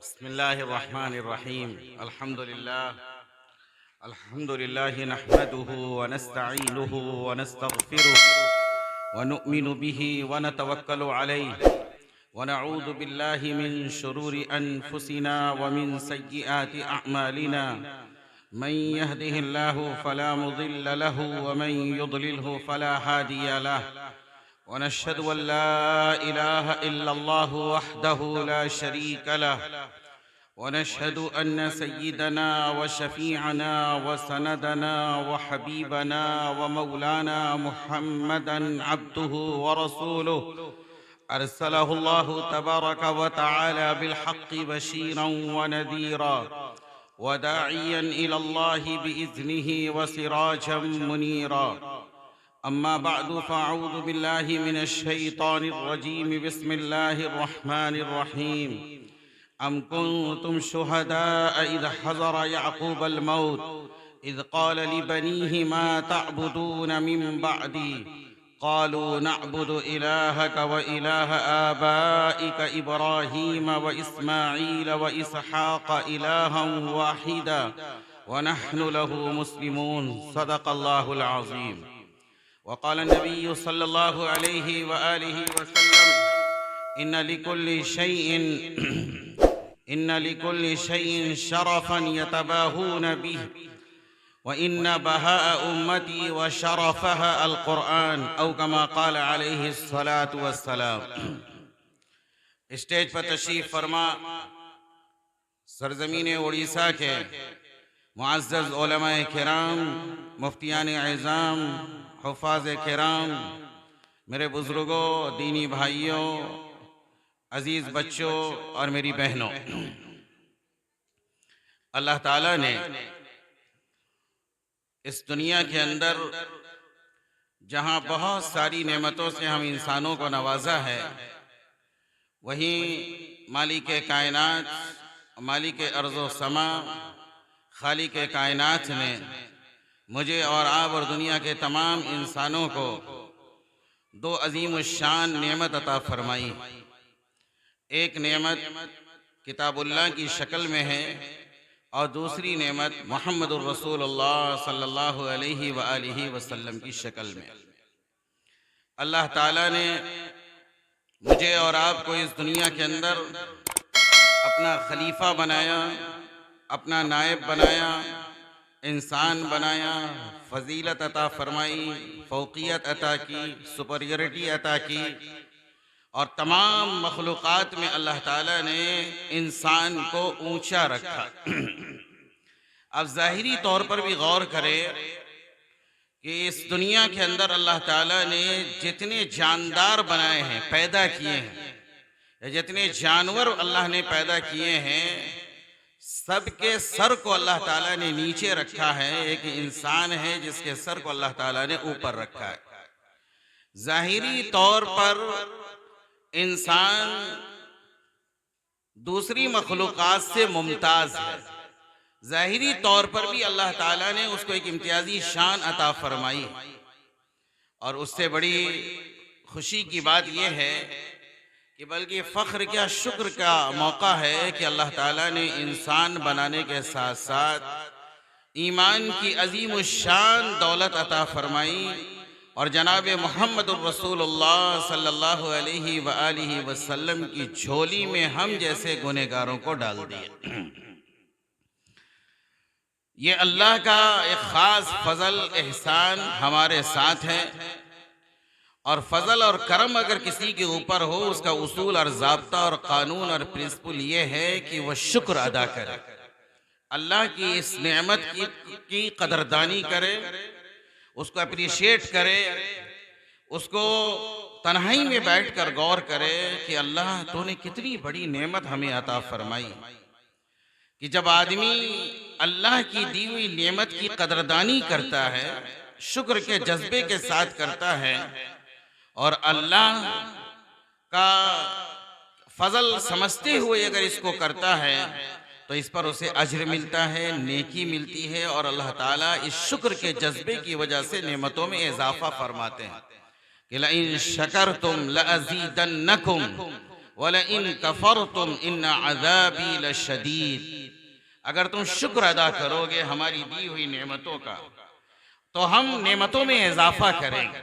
बिस्मिल्लाहिर्रहमानिर्रहीम। अल्हम्दुलिल्लाह नहमदुहु व नस्तईनुहु व नस्तगफिरुह व नु'मिनु बिही व नतवक्कलु अलैहि व नऊज़ु बिल्लाहि मिन शुरूरि अनफुसिना व मिन सय्यिआति अअमालिना। मन यहदिहिल्लाहु फला मुदिल्ल लहु व मन युद्लिलहु फला हादिय लहु। व नशहदु अन ला इलाहा इल्लल्लाहु वहदहु ला शरीक लहु व नशहदु अन्न सय्यिदना व शफीअना व सनदना व हबीबना व मौलाना मुहम्मदन अब्दुहु व रसूलुहु अरसलहुल्लाहु तबारक व तआला बिलहक्कि बशीरन व नज़ीरा व दाइयन इलल्लाहि बिइज़्निहि व सिराजम मुनीरा। अम्मा बअदु फ़अऊज़ु बिल्लाहि मिनश शैतानिर रजीम। बिस्मिल्लाहिर रहमानिर रहीम। अम कुन्तुम शुहदाअ इज़ हज़र याक़ूबल मौत इज़ क़ाल लिबनीहि मा तअबुदून मिन बअदी क़ालू नअबुदु इलाहक व इलाह आबाइक इब्राहीम व इस्माईल व इसहाक़ इलाहन वाहिदा व नहनु लहु मुस्लिमून। सदक़ल्लाहुल अज़ीम। वक़ाल नबी सल्लल्लाहु अलैहि व आलिहि वसल्लम इन्न लिकुल्लि शैइन शरफ़न यतबाहून बिही व इन्न बहाअ उम्मती व शरफ़हा अल क़ुरआन औ कमा क़ाल अलैहि अस्सलातु वस्सलाम। स्टेज पर तशरीफ़ फरमा सरज़मीन उड़ीसा के मुअज़्ज़ज़ उलमाए किराम, मुफ्तियान एज़ाम, हुफ़ाज़ किराम, मेरे बुज़ुर्गों, दीनी भाइयों, अजीज़ बच्चों और मेरी बहनों, अल्लाह ताला ने इस दुनिया के अंदर जहाँ बहुत सारी नेमतों से हम इंसानों को नवाजा है, वहीं मालिक कायनात, मालिक अर्ज़ो समा, खालिक कायनात ने मुझे और आप और दुनिया के तमाम इंसानों को दो अजीम शान नेमत अता फरमाई। एक नेमत किताबुल्लाह की शक्ल में है और दूसरी नेमत मुहम्मदुर रसूलुल्लाह सल्लल्लाहु अलैहि व आलिहि वसल्लम की शक्ल में। अल्लाह ताला ने मुझे और आपको इस दुनिया के अंदर अपना खलीफा बनाया, अपना नायब बनाया, इंसान बनाया, फजीलत अता फरमाई, फ़ौक़ियत अता की, सुपरियरिटी अता की और तमाम मखलूक़ात में अल्लाह ताला ने इंसान को ऊंचा रखा। अब ज़ाहिरी तौर पर भी गौर करें कि इस दुनिया के अंदर अल्लाह ताला ने जितने जानदार बनाए हैं, पैदा किए हैं, या जितने जानवर अल्लाह ने पैदा किए हैं, सबके सर को अल्लाह ताला ने नीचे रखा है। एक इंसान है जिसके सर को अल्लाह ताला ने ऊपर रखा है। ज़ाहिरी तौर पर इंसान दूसरी मखलूक़ात से मुमताज़ है। ज़ाहिरी तौर पर भी अल्लाह ताला ने उसको एक इम्तियाजी शान अता फरमाई और उससे बड़ी खुशी की बात यह है कि बल्कि फ़ख्र क्या, शुक्र का मौका है कि अल्लाह ताला ने इंसान बनाने के साथ साथ ईमान की अजीम शान दौलत अता फरमाई और जनाब मुहम्मदुर रसूलुल्लाह सल्लल्लाहु अलैहि व आलिहि वसल्लम की झोली में हम जैसे गुनहगारों को डाल दिया। ये अल्लाह का एक ख़ास फ़ज़ल एहसान हमारे साथ है और फ़ज़ल और करम अगर किसी के ऊपर हो, उसका उसूल और ज़ाब्ता और क़ानून और प्रिंसिपल ये है कि वह शुक्र अदा करे, अल्लाह की इस नेमत की कदरदानी करे, उसको अप्रिशिएट करे, उसको तन्हाई में बैठकर गौर करे कि अल्लाह तूने कितनी बड़ी नेमत हमें अता फरमाई। कि जब आदमी अल्लाह की दी हुई नेमत की कदरदानी करता है, शुक्र के जज्बे के साथ करता है और अल्लाह का फजल समझते हुए अगर इसको करता है तो इस पर उसे अज्र मिलता है, नेकी मिलती है और अल्लाह ताला इस शुक्र के जज्बे की वजह से नेमतों में इजाफा फरमाते हैं कि लइन शकरतुम लअज़ीदन्नकुम, वलइन कफरतुम इन्न अज़ाबी लशदीद। अगर तुम शुक्र अदा करोगे हमारी दी हुई नेमतों का तो हम नेमतों में इजाफा करेंगे,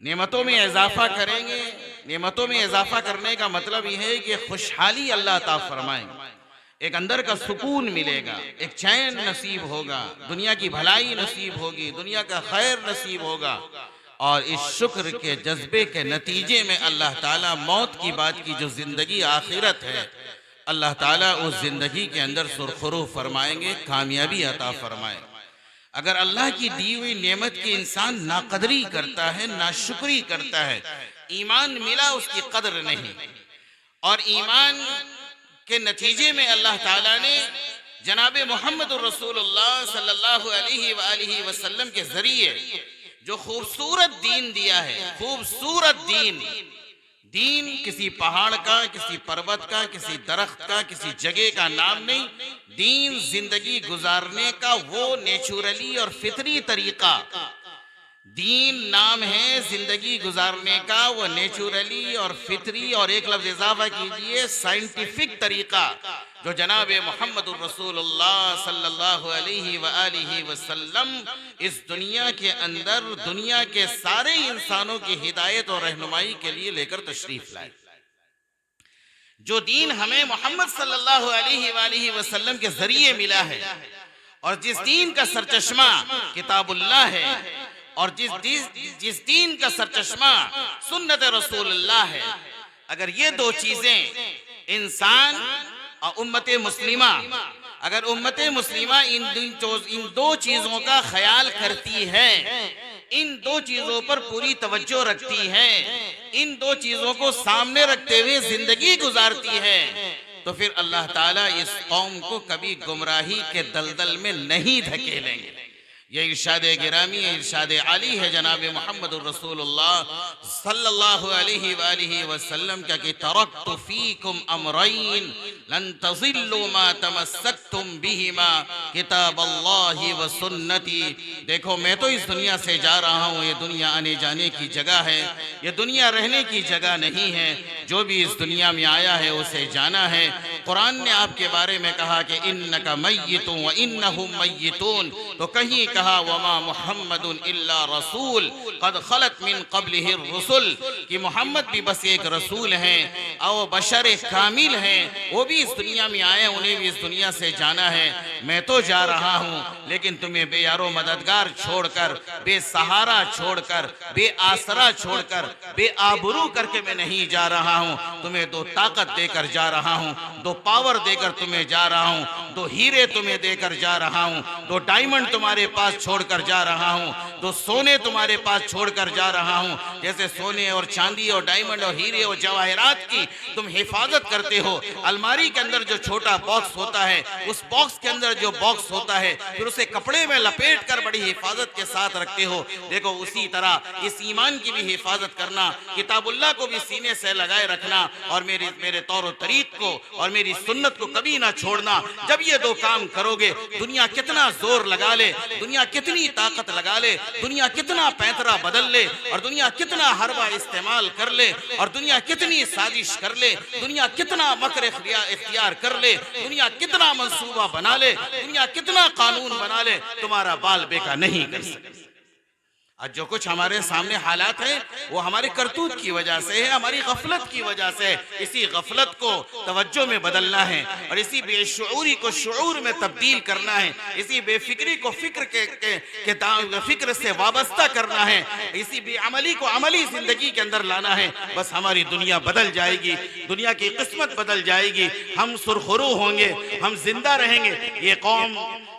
नेमतों में इजाफा करेंगे। नेमतों में इजाफा करने का मतलब यह है कि खुशहाली अल्लाह अता फरमाएंगे, एक अंदर का सुकून मिलेगा, एक चैन नसीब होगा, दुनिया की भलाई नसीब होगी, दुनिया का खैर नसीब होगा। और इस शुक्र के जज्बे के नतीजे में अल्लाह ताला मौत की बात की जो जिंदगी आखिरत है, अल्लाह ताला उस जिंदगी के अंदर सुरखरू फरमाएंगे, कामयाबी अता फरमाएंगे। अगर अल्लाह की दी हुई नेमत की इंसान नाकदरी करता है, नाशुक्री करता है, ईमान मिला उसकी कदर नहीं, और ईमान के नतीजे में अल्लाह ताला ने जनाबे मोहम्मद रसूलुल्लाह सल्लल्लाहु अलैहि वसल्लम के जरिए जो खूबसूरत दीन दिया है, खूबसूरत दीन, दीन किसी पहाड़ का, किसी पर्वत का, किसी दरख्त का, किसी जगह का नाम नहीं। दीन जिंदगी गुजारने का वो नेचुरली और फितरी तरीका, दीन नाम है जिंदगी गुजारने का वो नेचुरली और फितरी, और एक लफ्ज इजाफा कीजिए साइंटिफिक तरीका, जो जनाबे मोहम्मद रसूलुल्लाह सल्लल्लाहु अलैहि वसल्लम इस दुनिया के अंदर दुनिया के सारे इंसानों की हिदायत और रहनुमाई के लिए लेकर तशरीफ लाए। जो दीन हमें मोहम्मद सल्लल्लाहु अलैहि वसल्लम के जरिए मिला है, और जिस दीन का सरचश्मा किताबुल्लाह है, और जिस दीन का सरचश्मा सुन्नत रसूलुल्लाह है, अगर ये दो चीजें इंसान और उम्मत मुस्लिमा, अगर उम्मत मुस्लिमा इन दो चीजों का ख्याल करती है, इन दो चीजों पर पूरी तवज्जो रखती है, इन दो चीजों को सामने रखते हुए जिंदगी गुजारती है, तो फिर अल्लाह ताला इस कौम को कभी गुमराही के दलदल में नहीं धकेलेंगे। ये इरशाद गिरामी, इरशाद आली है जनाब मोहम्मद रसूलुल्लाह सल्लल्लाहु अलैहि वसल्लम का कि तरक्तु फीकुम अमरैन लन तज़िल्लु मा तमस्सकतुम बिहिमा किताबल्लाहि व सुन्नती। देखो मैं तो इस दुनिया से जा रहा हूँ, ये दुनिया आने जाने की जगह है, ये दुनिया रहने की जगह नहीं है। जो भी इस दुनिया में आया है उसे जाना है। कुरान ने आपके बारे में कहा कि इन्नका मय्यितुन व इन्नहुम मय्यितून, तो कहीं कहा वमा मुहम्मदुन इल्ला रसूल कद खलत मिन क़ब्लिहि रुसुल, कि मोहम्मद भी बस एक रसूल हैं और बशर कामिल हैं, वो भी इस दुनिया में आए, उन्हें भी इस दुनिया से जाना है। मैं तो जा रहा हूँ, लेकिन तुम्हें बेयारो मददगार छोड़कर, बेसहारा छोड़कर, बेआसरा छोड़कर, बेआबरू करके मैं नहीं जा रहा हूँ। तुम्हें दो ताकत देकर जा रहा हूँ, दो पावर देकर तुम्हें जा रहा हूँ, दो हीरे तुम्हें देकर जा रहा हूँ, दो डायमंड तुम्हारे पास छोड़कर जा रहा हूँ, दो सोने तुम्हारे पास छोड़कर जा रहा हूँ। जैसे सोने और चांदी और डायमंड और हीरे और जवाहरात की तुम हिफाजत करते हो, अलमारी के अंदर जो छोटा बॉक्स होता है, उस बॉक्स के अंदर जो बॉक्स होता है, फिर उसे कपड़े में लपेट कर बड़ी हिफाजत के साथ रखते हो। देखो उसी तरह इस ईमान की भी हिफाजत करना, किताबुल्लाह को भी सीने से लगाए रखना, और मेरे तौर तरीक को और मेरी सुन्नत को कभी ना छोड़ना। जब ये दो काम करोगे, दुनिया कितना जोर लगा ले, दुनिया कितनी ताकत लगा ले, दुनिया कितना पैंतरा बदल ले, और दुनिया कितना हरबा इस्तेमाल कर ले, और दुनिया कितनी साजिश कर ले, दुनिया कितना मकर इख्तियार कर ले, दुनिया कितना मंसूबा बना ले, दुनिया कितना कानून बना ले, तुम्हारा बाल बेका नहीं कर सकती। आज जो कुछ हमारे सामने हालात है वो हमारे करतूत की वजह से है, हमारी गफलत की वजह से। इसी गफलत को तवज्जो में बदलना है, और इसी बेशऊरी को शऊर में तब्दील करना है, इसी बेफिक्री को फिक्र से वाबस्ता करना है, इसी बेअमली को अमली जिंदगी के अंदर लाना है। बस हमारी दुनिया बदल जाएगी, दुनिया की किस्मत बदल जाएगी, हम सुरखरू होंगे, हम जिंदा रहेंगे। ये कौम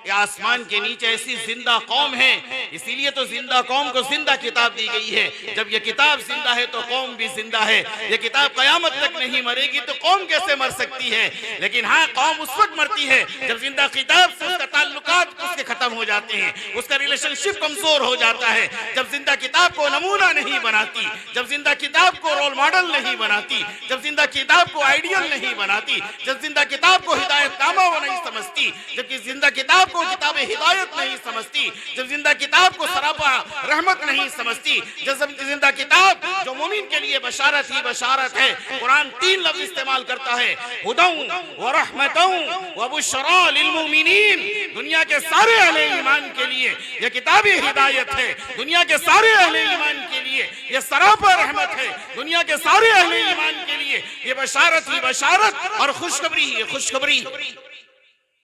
आसमान के नीचे ऐसी जिंदा कौम है, इसीलिए तो जिंदा कौम को जिंदा किताब दी गई है। जब ये किताब जिंदा है तो कौम भी जिंदा है। ये किताब कयामत तक नहीं मरेगी तो कौम कैसे मर सकती है? लेकिन हाँ, कौम उस वक्त मरती है जब जिंदा किताब से उसका ताल्लुकात उसके खत्म हो जाते हैं, उसका रिलेशनशिप कमजोर हो जाता है। जब जिंदा किताब को नमूना नहीं बनाती, जब जिंदा किताब को रोल मॉडल नहीं बनाती, जब जिंदा किताब को आइडियल नहीं बनाती, जब जिंदा किताब को हिदायतनामा वो नहीं समझती, जबकि जबकि जिंदा किताब को किताब हिदायत नहीं समझती, जब जिंदा किताब को सरापा रहमत नहीं समझती, जब जिंदा किताब जो मोमिन के लिए बशारत ही बशारत है। कुरान 3 लफ्ज इस्तेमाल करता है, हुदौ व रहमतौ व बुशरा लिल मोमिनीन। दुनिया के सारे अहले ईमान के लिए यह किताब हिदायत है, दुनिया के सारे अहले ईमान के लिए यह सरापा रहमत है, दुनिया के सारे अहले ईमान के लिए यह बशारत ही बशारत और खुशखबरी ही खुशखबरी।